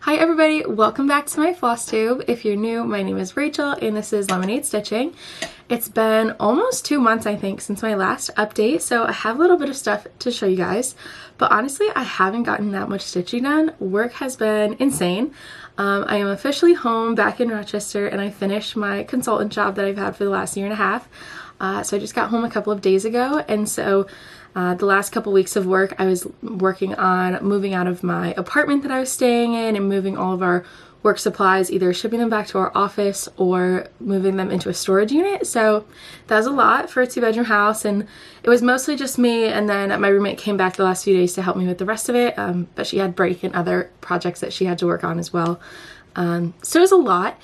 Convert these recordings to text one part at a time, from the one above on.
Hi everybody, welcome back to my Flosstube. If you're new, my name is Rachel and this is Lemonade Stitching. It's been almost 2 months, I think, since my last update, so I have a little bit of stuff to show you guys. But honestly, I haven't gotten that much stitching done. Work has been insane. I am officially home back in Rochester and I finished my consultant job that I've had for the last year and a half. So I just got home a couple of days ago, and so the last couple weeks of work I was working on moving out of my apartment that I was staying in and moving all of our work supplies, either shipping them back to our office or moving them into a storage unit. So that was a lot for a 2-bedroom house, and it was mostly just me, and then my roommate came back the last few days to help me with the rest of it, but she had break and other projects that she had to work on as well. So it was a lot.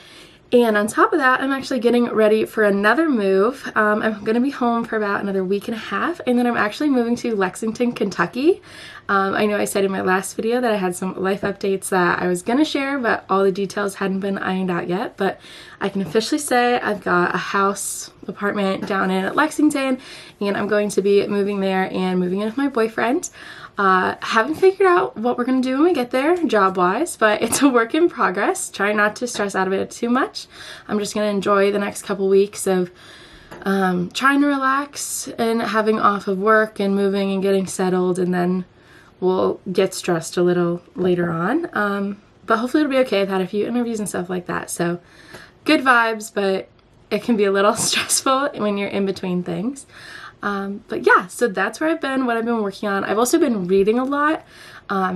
And on top of that, I'm actually getting ready for another move. I'm going to be home for about another week and a half, and then I'm actually moving to Lexington, Kentucky. I know I said in my last video that I had some life updates that I was going to share, but all the details hadn't been ironed out yet. But I can officially say I've got a apartment down in Lexington, and I'm going to be moving there and moving in with my boyfriend. Haven't figured out what we're going to do when we get there job-wise, but it's a work in progress. Try not to stress out of it too much. I'm just going to enjoy the next couple weeks of trying to relax and having off of work and moving and getting settled, and then we'll get stressed a little later on. But hopefully it'll be okay. I've had a few interviews and stuff like that, so good vibes, but it can be a little stressful when you're in between things. But yeah, so that's where I've been, what I've been working on. I've also been reading a lot.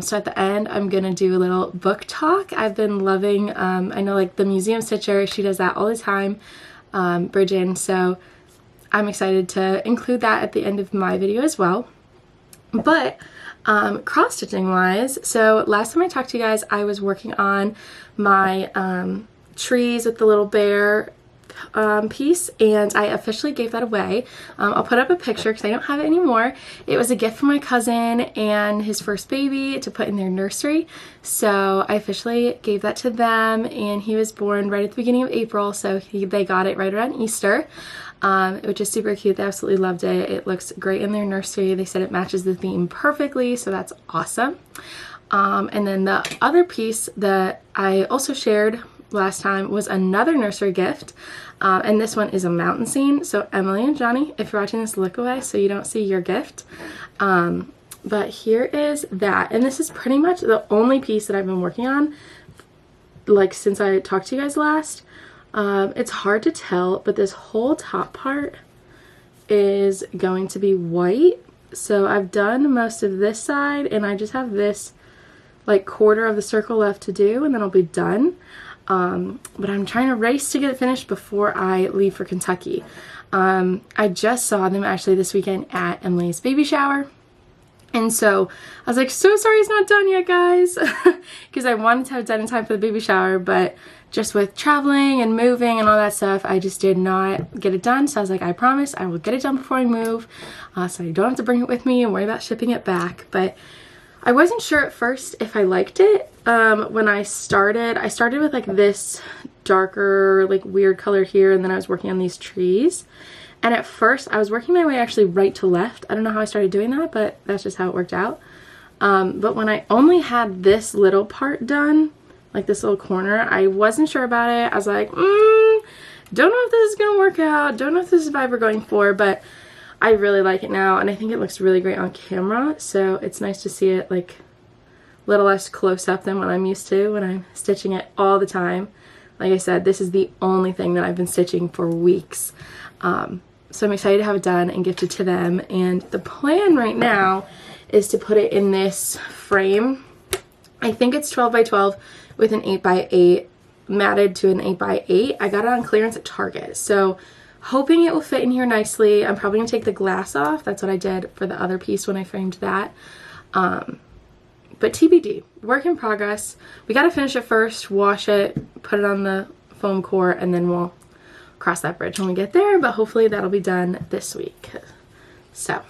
So at the end, I'm going to do a little book talk. I've been loving, I know like the museum stitcher, she does that all the time, Bridget. So I'm excited to include that at the end of my video as well. But cross stitching wise, so last time I talked to you guys, I was working on my trees with the little bear piece, and I officially gave that away. I'll put up a picture because I don't have it anymore. It was a gift from my cousin and his first baby to put in their nursery, so I officially gave that to them, and he was born right at the beginning of April, so they got it right around Easter, which is super cute. They absolutely loved it. It looks great in their nursery. They said it matches the theme perfectly, so that's awesome. And then the other piece that I also shared last time was another nursery gift, and this one is a mountain scene. So Emily and Johnny, if you're watching this, look away so you don't see your gift. But here is that, and this is pretty much the only piece that I've been working on like since I talked to you guys last. It's hard to tell, but this whole top part is going to be white. So I've done most of this side, and I just have this like quarter of the circle left to do, and then I'll be done. But I'm trying to race to get it finished before I leave for Kentucky. I just saw them actually this weekend at Emily's baby shower. And so I was like, so sorry it's not done yet, guys. Because I wanted to have it done in time for the baby shower, but just with traveling and moving and all that stuff, I just did not get it done. So I was like, I promise I will get it done before I move, so I don't have to bring it with me and worry about shipping it back. But I wasn't sure at first if I liked it. When I started with like this darker, like weird color here, and then I was working on these trees. And at first I was working my way actually right to left. I don't know how I started doing that, but that's just how it worked out. But when I only had this little part done, like this little corner, I wasn't sure about it. I was like, don't know if this is gonna work out. Don't know if this is what we're going for, but I really like it now, and I think it looks really great on camera, so it's nice to see it like a little less close up than what I'm used to when I'm stitching it all the time. Like I said, this is the only thing that I've been stitching for weeks. So I'm excited to have it done and gift it to them, and the plan right now is to put it in this frame. I think it's 12 by 12 with an 8 by 8 matted to an 8 by 8. I got it on clearance at Target, so hoping it will fit in here nicely. I'm probably going to take the glass off. That's what I did for the other piece when I framed that. But TBD, work in progress. We got to finish it first, wash it, put it on the foam core, and then we'll cross that bridge when we get there, but hopefully that'll be done this week. So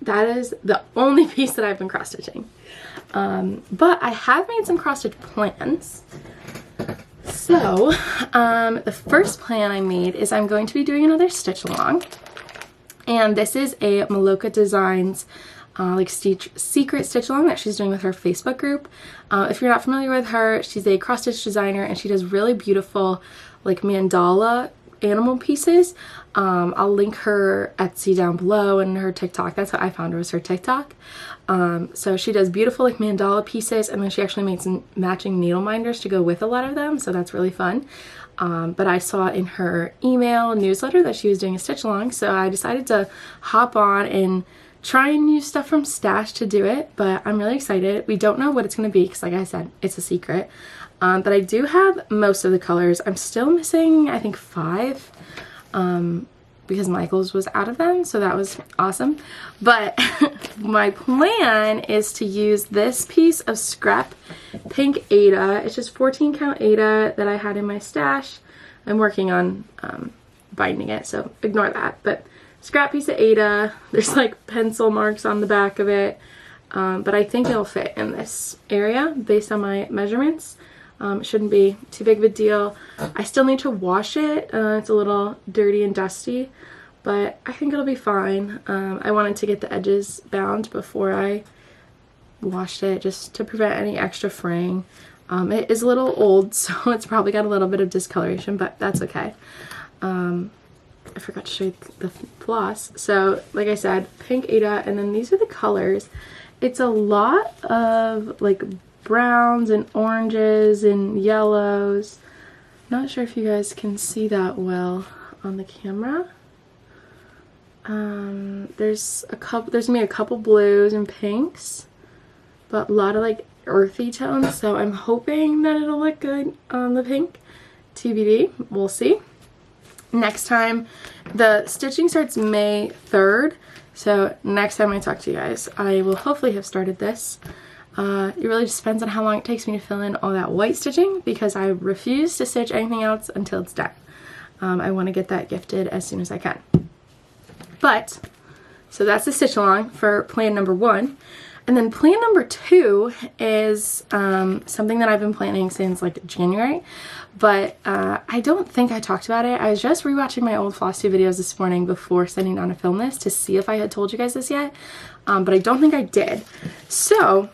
that is the only piece that I've been cross-stitching. But I have made some cross-stitch plans. So, the first plan I made is I'm going to be doing another stitch along, and this is a Maloka Designs like secret stitch along that she's doing with her Facebook group. If you're not familiar with her, she's a cross stitch designer and she does really beautiful like mandala animal pieces. I'll link her Etsy down below and her TikTok. That's how I found her, was her TikTok. So she does beautiful like mandala pieces, and then she actually makes matching needle minders to go with a lot of them, so that's really fun. But I saw in her email newsletter that she was doing a stitch along, so I decided to hop on and try and use stuff from Stash to do it, but I'm really excited. We don't know what it's going to be because, like I said, it's a secret. But I do have most of the colors. I'm still missing, I think, 5 because Michael's was out of them, so that was awesome. But my plan is to use this piece of scrap pink Aida. It's just 14 count Aida that I had in my stash. I'm working on binding it, so ignore that. But scrap piece of Aida. There's like pencil marks on the back of it, but I think it'll fit in this area based on my measurements. It shouldn't be too big of a deal. I still need to wash it. It's a little dirty and dusty, but I think it'll be fine. I wanted to get the edges bound before I washed it just to prevent any extra fraying. It is a little old, so it's probably got a little bit of discoloration, but that's okay. I forgot to show you the floss. So like I said, pink Aida, and then these are the colors. It's a lot of like browns and oranges and yellows. Not sure if you guys can see that well on the camera. There's gonna be a couple blues and pinks, but a lot of like earthy tones, so I'm hoping that it'll look good on the pink. TBD, we'll see. Next time, the stitching starts May 3rd, so next time I talk to you guys, I will hopefully have started this. It really just depends on how long it takes me to fill in all that white stitching, because I refuse to stitch anything else until it's done. I want to get that gifted as soon as I can. But, so that's the stitch along for plan number 1. And then plan number 2 is something that I've been planning since like January, but I don't think I talked about it. I was just rewatching my old Flosstube videos this morning before sitting down to film this to see if I had told you guys this yet, but I don't think I did. So,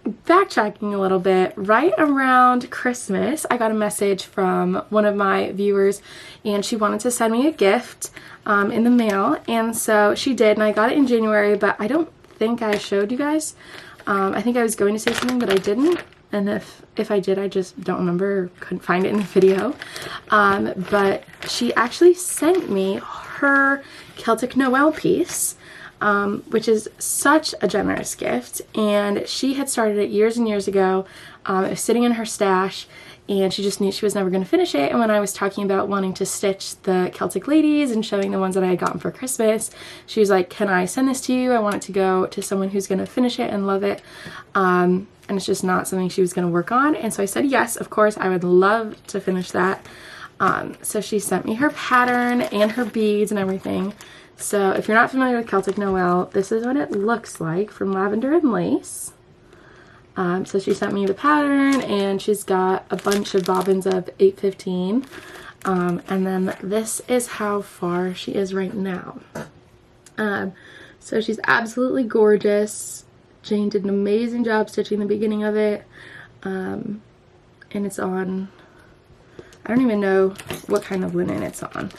backtracking a little bit, right around Christmas, I got a message from one of my viewers, and she wanted to send me a gift in the mail, and so she did, and I got it in January, but I don't think I showed you guys. I think I was going to say something, but I didn't, and if I did, I just don't remember or couldn't find it in the video. But she actually sent me her Celtic Noel piece, which is such a generous gift, and she had started it years and years ago. It was sitting in her stash, and she just knew she was never going to finish it. And when I was talking about wanting to stitch the Celtic ladies and showing the ones that I had gotten for Christmas, she was like, can I send this to you? I want it to go to someone who's going to finish it and love it. And it's just not something she was going to work on. And so I said, yes, of course, I would love to finish that. So she sent me her pattern and her beads and everything. So if you're not familiar with Celtic Noel, this is what it looks like from Lavender and Lace. So she sent me the pattern, and she's got a bunch of bobbins of 815. And then this is how far she is right now. So she's absolutely gorgeous. Jane did an amazing job stitching the beginning of it. And it's on, I don't even know what kind of linen it's on.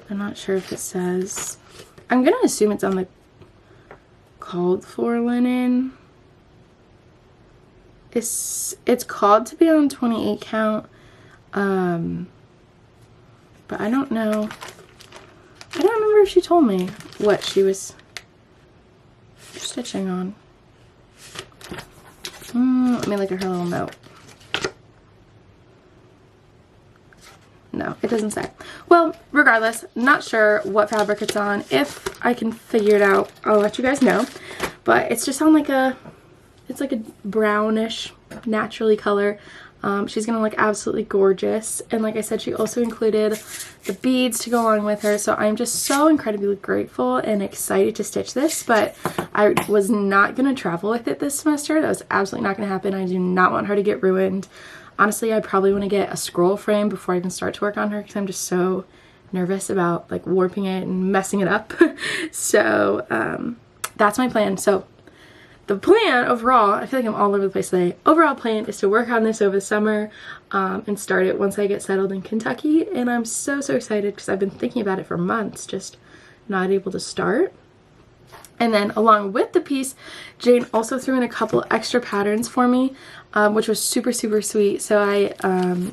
I'm not sure if it says, I'm gonna assume it's on the called for linen. It's called to be on 28 count, but I don't know. I don't remember if she told me what she was stitching on. Let me look at her little note. No, it doesn't say. Well, regardless, not sure what fabric it's on. If I can figure it out, I'll let you guys know. But it's just on like a, it's like a brownish, naturally color. She's gonna look absolutely gorgeous. And like I said, she also included the beads to go along with her. So I'm just so incredibly grateful and excited to stitch this. But I was not gonna travel with it this semester. That was absolutely not gonna happen. I do not want her to get ruined. Honestly, I probably want to get a scroll frame before I even start to work on her, because I'm just so nervous about like warping it and messing it up. So that's my plan. So the plan overall, I feel like I'm all over the place today. Overall plan is to work on this over the summer and start it once I get settled in Kentucky. And I'm so excited because I've been thinking about it for months, just not able to start. And then along with the piece, Jane also threw in a couple extra patterns for me, which was super sweet. So I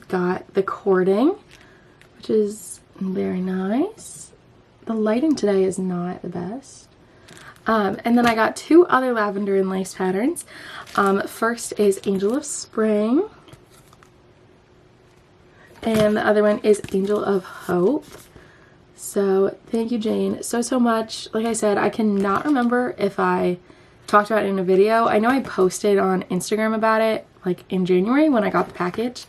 got the cording, which is very nice. The lighting today is not the best. And then I got two other lavender and lace patterns. First is Angel of Spring. And the other one is Angel of Hope. So thank you, Jane, so much. Like I said, I cannot remember if I talked about it in a video. I know I posted on Instagram about it like in January when I got the package.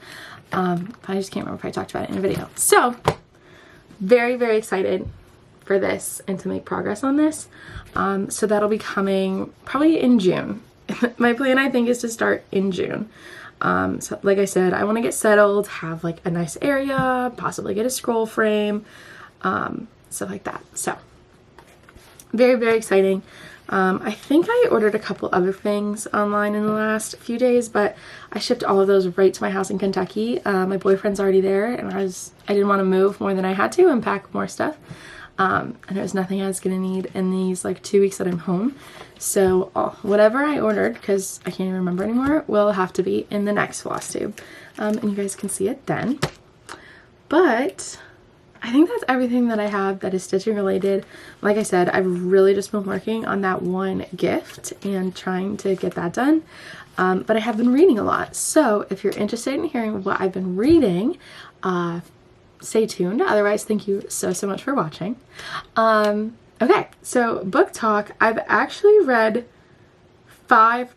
But I just can't remember if I talked about it in a video. So very excited for this and to make progress on this. So that'll be coming probably in June. My plan, I think, is to start in June. So like I said, I want to get settled, have like a nice area, possibly get a scroll frame, stuff like that. So very exciting. I think I ordered a couple other things online in the last few days, but I shipped all of those right to my house in Kentucky. My boyfriend's already there, and I didn't want to move more than I had to and pack more stuff. And there's nothing I was gonna need in these like 2 weeks that I'm home. So whatever I ordered, because I can't even remember anymore, will have to be in the next Flosstube. And you guys can see it then. But I think that's everything that I have that is stitching related. Like I said, I've really just been working on that one gift and trying to get that done. But I have been reading a lot. So if you're interested in hearing what I've been reading, stay tuned. Otherwise, thank you so much for watching. Okay, so book talk. I've actually read 4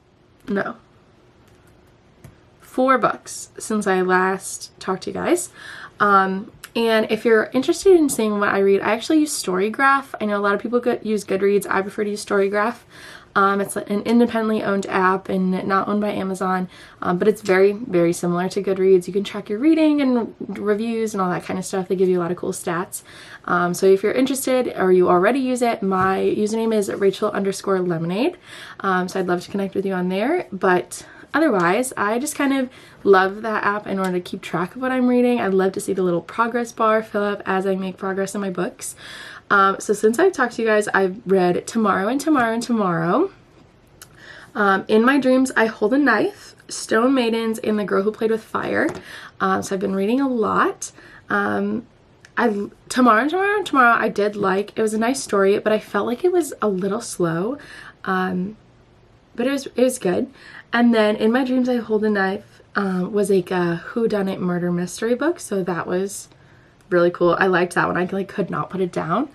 books since I last talked to you guys. And if you're interested in seeing what I read, I actually use Storygraph. I know a lot of people use Goodreads. I prefer to use Storygraph. It's an independently owned app and not owned by Amazon, but it's very similar to Goodreads. You can track your reading and reviews and all that kind of stuff. They give you a lot of cool stats. So if you're interested or you already use it, my username is Rachel_lemonade. So I'd love to connect with you on there. But otherwise, I just kind of love that app in order to keep track of what I'm reading. I'd love to see the little progress bar fill up as I make progress in my books. So since I've talked to you guys, I've read Tomorrow and Tomorrow and Tomorrow. In My Dreams, I Hold a Knife, Stone Maidens, and The Girl Who Played with Fire. So I've been reading a lot. Tomorrow and Tomorrow and Tomorrow I did like. It was a nice story, but I felt like it was a little slow. But it was good. And then In My Dreams, I Hold a Knife was like a whodunit murder mystery book. So that was really cool. I liked that one. I like could not put it down.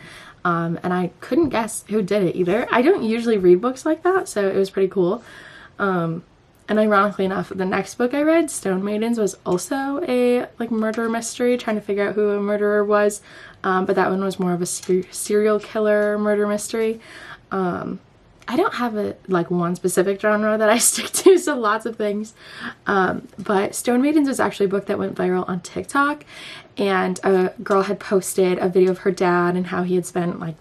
And I couldn't guess who did it either. I don't usually read books like that, so it was pretty cool. And ironically enough, the next book I read, Stone Maidens, was also a like murder mystery, trying to figure out who a murderer was. But that one was more of a serial killer murder mystery. I don't have a one specific genre that I stick to, so lots of things. But Stone Maidens was actually a book that went viral on TikTok, and a girl had posted a video of her dad and how he had spent I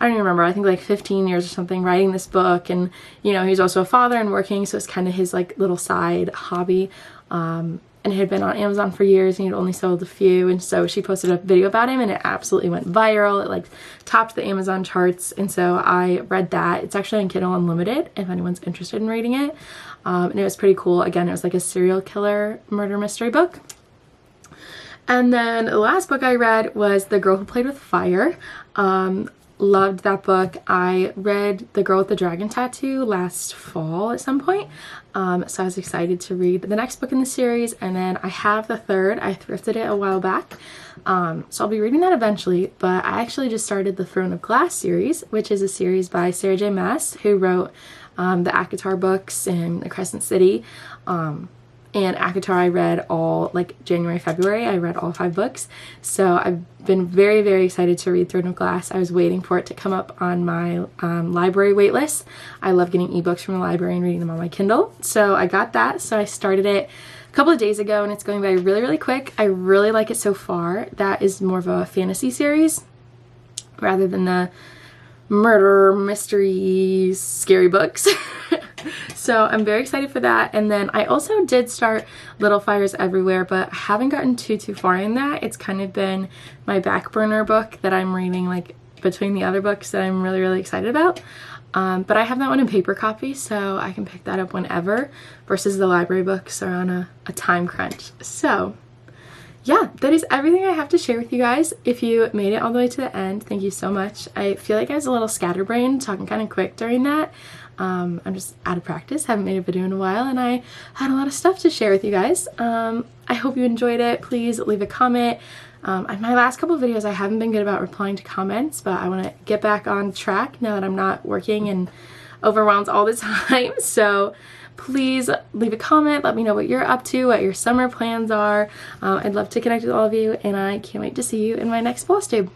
don't even remember, I think 15 years or something writing this book, and he was also a father and working, so it's kind of his little side hobby. And it had been on Amazon for years and he'd only sold a few, and so she posted a video about him and it absolutely went viral. It topped the Amazon charts, and so I read that. It's actually on Kindle Unlimited if anyone's interested in reading it. And it was pretty cool. Again, it was a serial killer murder mystery book. And then the last book I read was The Girl Who Played with Fire. Loved that book. I read The Girl with the Dragon Tattoo last fall at some point. So I was excited to read the next book in the series, and then I have the third. I thrifted it a while back. So I'll be reading that eventually, but I actually just started the Throne of Glass series, which is a series by Sarah J. Maas, who wrote the ACOTAR books and The Crescent City. And ACOTAR I read all January, February. I read all 5 books. So I've been very excited to read Throne of Glass. I was waiting for it to come up on my library waitlist. I love getting ebooks from the library and reading them on my Kindle. So I got that. So I started it a couple of days ago and it's going by really quick. I really like it so far. That is more of a fantasy series rather than the murder, mystery, scary books. So I'm very excited for that. And then I also did start Little Fires Everywhere, but I haven't gotten too far in that. It's kind of been my back burner book that I'm reading like between the other books that I'm really excited about. But I have that one in paper copy, so I can pick that up whenever, versus the library books are on a time crunch. So yeah, that is everything I have to share with you guys. If you made it all the way to the end, thank you so much. I feel like I was a little scatterbrained, talking kind of quick during that. I'm just out of practice, haven't made a video in a while, and I had a lot of stuff to share with you guys. I hope you enjoyed it. Please leave a comment. In my last couple of videos, I haven't been good about replying to comments, but I want to get back on track now that I'm not working and overwhelmed all the time. So please leave a comment. Let me know what you're up to, what your summer plans are. I'd love to connect with all of you, and I can't wait to see you in my next Flosstube.